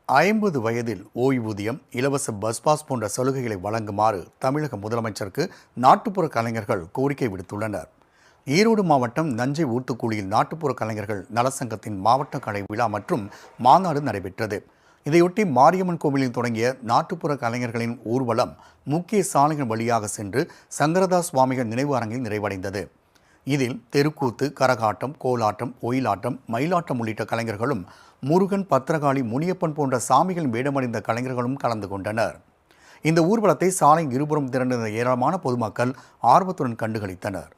50 வயதில் ஓய்வூதியம், இலவச பஸ் பாஸ் போன்ற சலுகைகளை வழங்குமாறு தமிழக முதலமைச்சருக்கு நாட்டுப்புற கலைஞர்கள் கோரிக்கை விடுத்துள்ளனர். ஈரோடு மாவட்டம் நஞ்சை ஊத்துக்குழியில் நாட்டுப்புற கலைஞர்கள் நலசங்கத்தின் மாவட்ட கலை விழா மற்றும் மாநாடு நடைபெற்றது. இதையொட்டி மாரியம்மன் கோவிலில் தொடங்கிய நாட்டுப்புற கலைஞர்களின் ஊர்வலம் முக்கிய சாலைகள் வழியாக சென்று சங்கரதாஸ் சுவாமிகள் நினைவு அரங்கில் நிறைவடைந்தது. இதில் தெருக்கூத்து, கரகாட்டம், கோலாட்டம், ஒயிலாட்டம், மயிலாட்டம் உள்ளிட்ட கலைஞர்களும் முருகன், பத்திரகாளி, முனியப்பன் போன்ற சாமிகள் வேடமடைந்த கலைஞர்களும் கலந்து கொண்டனர். இந்த ஊர்வலத்தை சாலை இருபுறம் திரண்டிருந்த ஏராளமான பொதுமக்கள் ஆர்வத்துடன் கண்டுகளித்தனர்.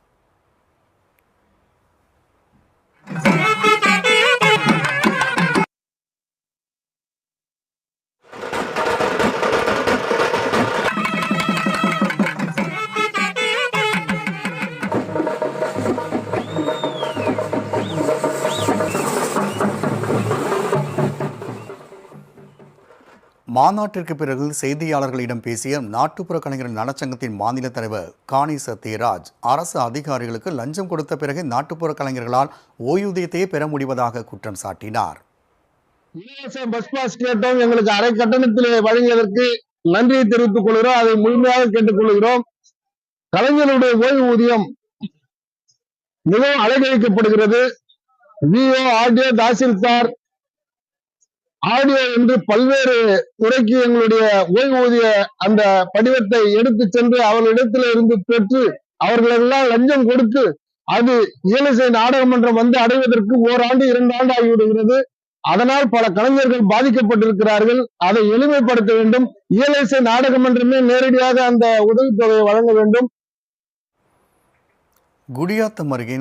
மாநாட்டிற்கு பிறகு செய்தியாளர்களிடம் பேசிய நாட்டுப்புற கலைஞர்கள் நலச்சங்கத்தின் மாநில தலைவர் காணி சத்யராஜ், அரசு அதிகாரிகளுக்கு லஞ்சம் கொடுத்த பிறகு நாட்டுப்புற கலைஞர்களால் ஓய்வூதியத்தையே பெற முடிவதாக குற்றம் சாட்டினார். இலவச பஸ் பாஸ் கேட்டோம், எங்களுக்கு அரை கட்டணத்தில் வழங்கியதற்கு நன்றியை தெரிவித்துக் கொள்கிறோம். அதை முழுமையாக கேட்டுக் கொள்கிறோம். கலைஞருடைய ஓய்வூதியம் மிகவும் அலங்கரிக்கப்படுகிறது. விஓ, ஆர்டிஓ, தாசில்தார், ஆடியோ என்று பல்வேறு துறைக்கு எங்களுடைய ஓய்வூதிய அந்த படிவத்தை எடுத்து சென்று அவர்களிடத்தில் இருந்து பெற்று அவர்களெல்லாம் லஞ்சம் கொடுத்து அது இயலிசை நாடக மன்றம் வந்து அடைவதற்கு ஓராண்டு 2 ஆண்டு ஆகிவிடுகிறது. அதனால் பல கலைஞர்கள் பாதிக்கப்பட்டிருக்கிறார்கள். அதை எளிமைப்படுத்த வேண்டும். இயலிசை நாடக மன்றமே நேரடியாக அந்த உதவித்தொகையை வழங்க வேண்டும். குடியாத்தம் அருகே